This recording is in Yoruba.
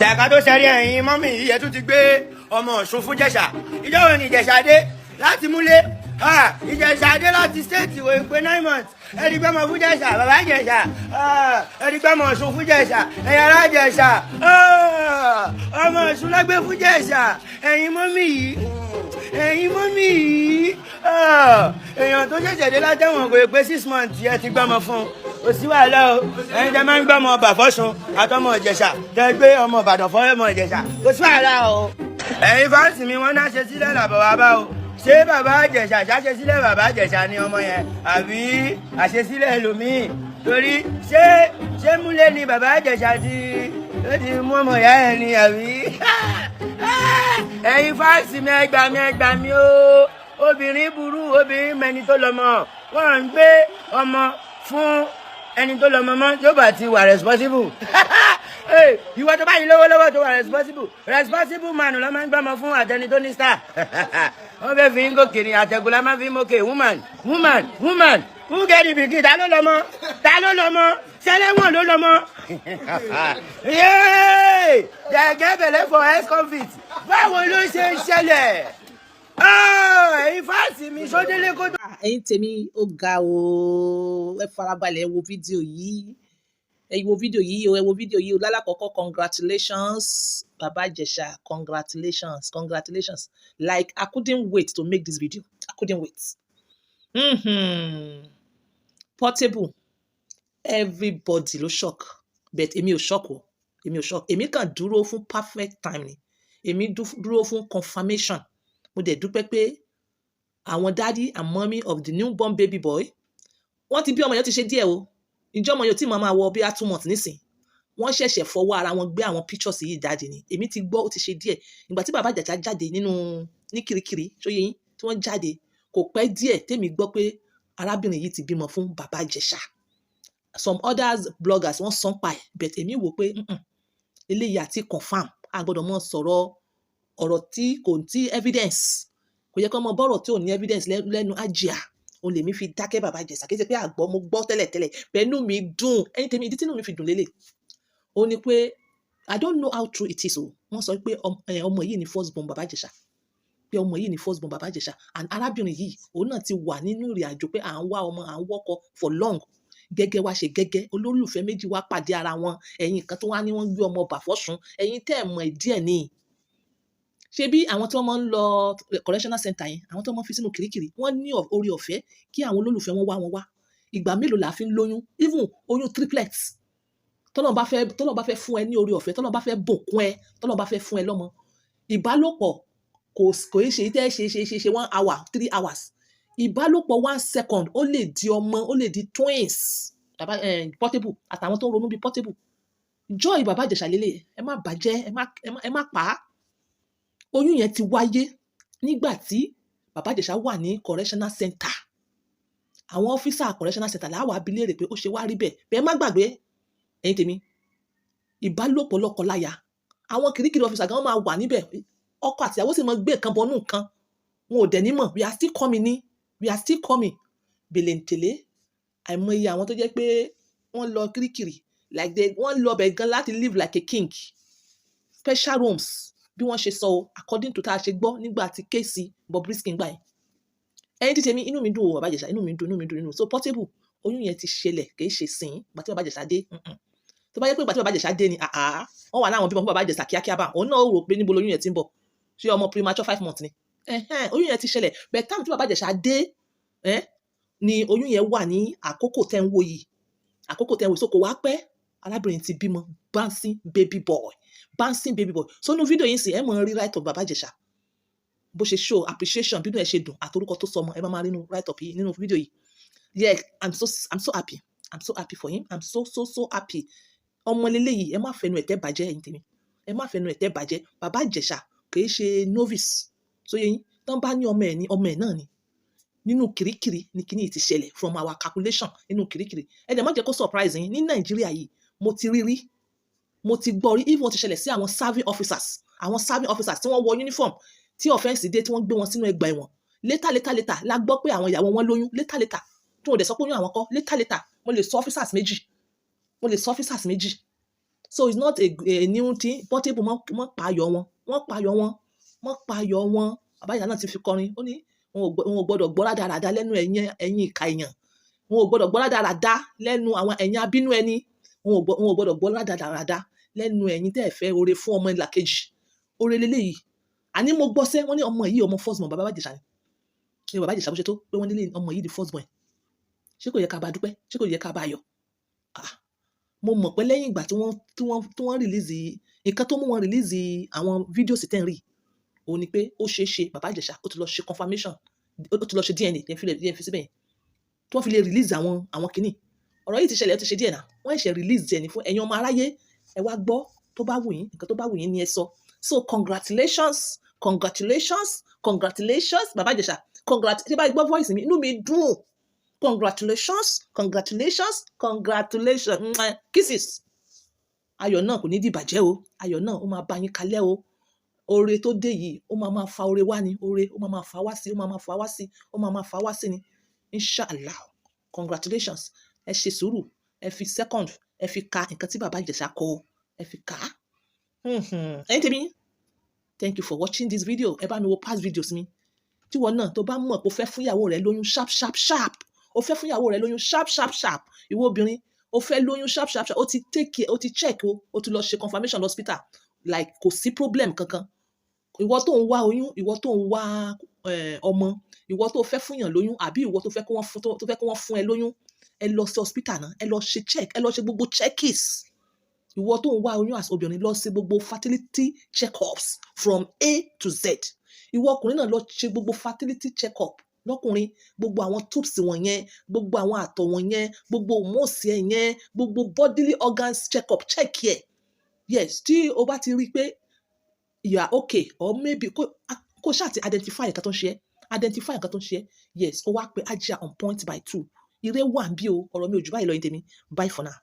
ṣàkà tó ṣẹrí ẹ̀yin mọ́mì yìí ẹ tún ti gbé ọmọ Ọ̀ṣun fún Ìjẹ̀ṣà. ìjọ wo ni Ìjẹ̀ṣà dé láti múlé? Ìjẹ̀ṣà dé láti stéètì wo pé 9 months. ẹni gbọ́mọ fún Ìjẹ̀ṣà bàbá Ìjẹ̀ṣà, ẹni gbọ́mọ Ọ̀ṣun fún Ìjẹ̀ṣà, ẹ̀yin ará Ìjẹ̀ṣà, ọmọ Ọ̀ṣun ló gbé fún Ìjẹ̀ṣà. ẹ̀yin mọ́mì yìí, ẹ̀yin mọ́mì yìí, èèyàn tó ṣẹ̀ṣẹ̀ dé látẹ̀wọ̀n kò pé 6 months ẹ ti gbọ́mọ fún un. kò sí wàhálà o, ẹ̀yin tẹ́ máa ń gbọ́mọ ọba fọ́ṣun àtọmọ Ìjẹ̀ṣà tẹ́ gbé ọmọ Ìbàdàn fọ́ ọmọ Ìjẹ̀ṣà, kò sí wàhálà o. ẹ̀yin fáǹsì mi wọ́n náà ṣe sílẹ̀ làbọ̀ wá bá o. ṣé bàbá Ìjẹ̀ṣà ṣàṣesílẹ̀ bàbá Ìjẹ̀ṣà ni ọmọ yẹn àbí àṣesílẹ̀ ẹlòmíì? torí ṣé múlẹ̀ ni bàbá Ìjẹ̀ṣà ó ti mú ọmọ ìyá ẹ̀ ni àbí? ẹ̀yin fáǹsì mi ẹ gbà mí o. obìnrin burú, obìnrin mẹni tó lọ́mọ. wọ́n ń gbé ọmọ fún ẹni tó lọ́mọ mọ́ tó bá ti wà responsible. ìwọ tó bá yìí lọ́wọ́ tó wà responsible man ló máa ń gbọ́mọ fún àtẹni tó ní star. wọ́n fẹ́ fi ń gòkè ní àtẹ̀gùn la máa fi ń mókè. woman who get the pikin? ta ló lọ́mọ sẹ́lẹ̀wọ̀n ló lọ́mọ. gẹ́gẹ́ bẹ̀lẹ̀ for ex-convict. báwo ló ṣe ń ṣẹlẹ̀? ẹ̀yin fáàsì mi sódélé kó tó. ẹ̀yin tèmi ó ga o, ẹ farabalẹ̀ ẹ wo fídíò yìí, ẹ wo fídíò yìí o. lálàkọ́kọ́ congratulations Baba Ìjẹ̀ṣà, congratulations. Like I couldn't wait to make this video. I couldn't wait. Portable, everybody ló shock, but èmi ò shock o, èmi kàn dúró fún perfect time ni, èmi dúró fún confirmation. mo dẹ̀ dúpẹ́ pé àwọn daddy and mommy of the newborn baby boy wọ́n ti bí ọmọ yẹn ti ṣe díẹ̀ o. ìjọ ọmọ yẹn tí màá máa wọ bí i 2 months nísìn, wọ́n ṣẹ̀ṣẹ̀ fọwọ́ ara wọn gbé àwọn pictures yìí jáde ni. èmi ti gbọ́ ó ti ṣe díẹ̀. ìgbà tí bàbá Ìjẹ̀ṣà jáde ní Kirikiri ṣóyè yín tí wọ́n jáde kò pẹ́ díẹ̀ tèmi gbọ́ pé arábìnrin yìí ti bímọ fún bàbá Ìjẹ̀ṣà. some others bloggers wọ́n sọ pa ẹ̀, but èmi wò pé eléyìí àti confam a gbọ́dọ̀ mọ̀ sọ̀rọ̀ ọ̀rọ̀ tí kò tí evidence. kò yẹ kó mọ bọ́rọ̀ tí ò ní evidence lẹ́nu àjíà. o lè mi fi dákẹ́ bàbá Ìjẹ̀ṣà kí n ṣe pé àgbọ̀ mo gbọ́ tẹ́lẹ̀ pẹ̀lú mi dùn. ẹni tèmi ìdí tí inú mi fi dùn lélẹ̀ ó ní pé I don't know how true it is o. wọ́n sọ pé ọmọ yìí ni first born bàbá Ìjẹ̀ṣà, and arábìnrin yìí òun náà ti wà nínú ìrìn àjò pé à ń wá ọmọ, à ń wọ́kọ for long. gẹ́gẹ́ wá ṣe gẹ́gẹ́, olólùfẹ́ méjì wá pàdé ara wọn. ẹ̀yin kan tó wá ní wọ́n gbé ọmọ ọba fọ́ṣun, ẹ̀yin tẹ́ ẹ̀ mọ̀ ìdí ẹ̀ ni. ṣé bí àwọn tí wọ́n máa ń lọ correctional center yẹn, àwọn tí wọ́n máa ń fi sínú Kirikiri, wọ́n ní orí ọ̀fẹ́ kí àwọn olólùfẹ́ wọn wá. ìgbà mélòó la fi ń lóyún, even oyún triplets. tọ́lọ́ bá fẹ́ fún ẹ ní orí ọ̀fẹ́, tọ́lọ́ bá fẹ́ bùkún ẹ, tọ́lọ́ bá fẹ́ fún ẹ lọ́mọ. ìbálòpọ̀ kò í ṣe tẹ́ ṣe 1 hour 3 hours. ìbálòpọ̀ 1 second ó lè di ọmọ, ó lè di twins. Portable àtàwọn tó ń ronú bíi Portable. joy bàbá Ìjẹ̀ṣà lélẹ̀, ẹ má bàjẹ́, ẹ má pa á. oyún yẹn ti wáyé nígbà tí bàbá Ìjẹ̀ṣà wà ní correctional center. àwọn ọ́fíìsà correctional center làwọn abilé rè pé ó ṣe wá rí bẹ́ẹ̀ má gbàgbé ẹ̀yin tèmi. ìbálòpọ̀ lọ́kọláya, àwọn Kirikiri ọ́fíìsà gan máa wà níbẹ̀. ọkọ àti ìyàwó sì máa gbé nǹkan bọnú nǹkan, wọn ò dẹ̀ ní mọ̀. we are still coming bèlèǹtèlé. àìmọye àwọn tó jẹ́ pé wọ́n lọ Kirikiri wọ́n lọ bẹ̀ gan láti live like a king. special rooms bí wọ́n ṣe sọ according to tá a ṣe gbọ́ nígbà tí kéèsì Bobrisky gbà yẹn. ẹ̀yin tí tèmi, inú mi dùn o bàbá Ìjẹ̀ṣà, inú mi dùn. so Portable, oyún yẹn ti ṣẹlẹ̀, kì í ṣe sìn ìgbà tí bàbá Ìjẹ̀ṣà dé. tó bá yẹ pé ìgbà tí bàbá Ìjẹ̀ṣà dé ni wọ́n wà láwọn bímọ fún bàbá Ìjẹ̀ṣà kíákíá bá òun náà rò pé níbo lóyún yẹn ti ń bọ̀. ṣé ọmọ premature 5 months ni? oyún yẹn ti ṣẹlẹ̀, but time tí bàbá Ìjẹ̀ṣà dé ni oyún yẹn wà ní àkókò tẹ́ ń wò yìí. so kò wá pẹ́ arábìnrin ti bímọ bouncing baby boy. so nínú fídíò yìí sì ẹ mọ̀ rí right of bàbá Ìjẹ̀ṣà bó ṣe show appreciation bí inú ẹ ṣe dùn àtorúkọ tó sọmọ, ẹ máa rí nínú right of yìí nínú fídíò yìí. yeah, I'm so happy for him. I'm so happy. ọmọ lélẹ́yìí, ẹ má fẹnu ẹ̀tẹ́ bàjẹ́ ẹ̀yin tèmi, ẹ má fẹnu ẹ̀tẹ́ bàjẹ́. bàbá Ìjẹ̀ṣà kì í ṣe novice. so yẹn tán bá ní ọmọ ẹ̀ náà ni. nínú Kirikiri ni kíní ti ṣẹlẹ̀ from our calculation nínú Kirikiri. ẹ dẹ̀ má jẹ́ kó surprise yín, ní Nàìjíríà yìí mo ti rí, mo ti gbọ́ rí, even ti ṣẹlẹ̀ sí àwọn serving officers tí wọ́n wọ uniform tí offence dé tí wọ́n gbé wọn sínú ẹgbà ẹ̀wọ̀n. later la gbọ́ pé àwọn ìyàwó wọn lóyún later tí wọ́n dẹ̀ sọ pé oyún àwọn kọ́ later mo lè sọ officers méjì so it's not a new thing. Portable wọ́n pààyọ̀ wọn bàbá ìyá náà ti fi kọrin ó ní wọn ò gbọ́dọ̀ gbọ́ rádaràda lẹ́nu ẹ̀yin ìka èèyàn, wọn ò gbọ́dọ̀ gbọ́ rádaràda lẹ́nu àwọn ẹ̀yin abínú ẹni, wọn ò gbọ́dọ̀ gbọ́ rádaràda lẹ́nu ẹ̀yin tẹ́ ẹ̀ fẹ́ oore fún ọmọ ìlà kejì. Oore leléyìí àní mo gbọ́ sẹ́ wọ́n ní ọmọ yìí ọmọ first born bàbá Ìjẹ̀ṣà ni bàbá Ìjẹ̀ṣà bó ṣe tó pé wọ́n nílé ọmọ yìí di first born. Ṣé kò yẹ ká bá dúpẹ́? Ṣé kò yẹ ká bá yọ̀? Mo mọ̀ pé lẹ́yìn ìgbà tí wọ́n release nǹkan tó mú wọn release àwọn fídíò sí tẹ́ ń rí òun ni pé ó ṣeé ṣe bàbá Ìjẹ̀ṣà ó ti lọ ṣe confirmation, ó ti lọ ṣe DNA yẹn fi síbẹ̀ yẹn tí wọ́n fi lè release àwọn kìíní. Ọ̀rọ̀ yìí ti ṣẹlẹ̀ ó ti ṣe díẹ̀ náà wọ́n ẹ̀ṣẹ̀ release ẹ̀ ní fún ẹ̀yin ọmọ aráyé ẹ wá gbọ́ tó bá wù yín nǹkan tó bá wù yín ni ẹ sọ. So congratulations bàbá Ìjẹ̀ṣà tí bá gbọ́ voice mi inú mi dùn. Congratulations kisses. Ayọ̀ náà kò ní dìbàjẹ́ o, ayọ̀ náà ó máa bá yín kalẹ̀ o. Oore tó dé yìí ó máa fa oore wá ni, oore ó máa fa wá sí ni inshallah. Congratulations, ẹ ṣe sùúrù, ẹ fi second ẹ fi ka nǹkan tí bàbá Ìjẹ̀ṣà kọ, ẹ fi kà á. Ẹ̀yin tèmi, thank you for watching this video. Ẹ bá mi wo past videos mi. Tí wọn náà tó bá mọ̀ pé o fẹ́ fún ìyàwó rẹ lóyún sharp, o fẹ́ fún ìyàwó rẹ lóyún sharp, ìwọ obìnrin o fẹ́ lóyún sharp, o ti take care, o ti check o ti lọ ṣe confirmation hospital, like kò sí problem kankan. Ìwọ tó ń wá oyún, ìwọ tó ń wá ọmọ, ìwọ tó fẹ́ fún yàn lóyún àbí ìwọ tó fẹ́ kí wọ́n fún ẹ lóyún, ẹ lọ sí hospital náà, ẹ lọ ṣe check, ẹ lọ ṣe gbogbo checkies. Ìwọ tó ń wá oyún as obìnrin lọ ṣe gbogbo fertility check-ups from A to Z. Ìwọ ọkùnrin náà lọ ṣe gbogbo fertility check-up lọ́kùnrin, gbogbo àwọn tubes wọ̀nyẹn, gbogbo àwọn àtọ̀ wọ̀nyẹn, gbogbo hormones yẹn, gbogbo bodily organs check-up, check here. Yes, tí o bá ti rí i pé you are okay or maybe kó ṣáà ti identify nǹkan tó ń ṣe, yes, ó wá pé Hajia on point by 2. Ire wà ń bí o, ọ̀rọ̀ mi ò jù báyìí lọ ní tèmi. Bye for now.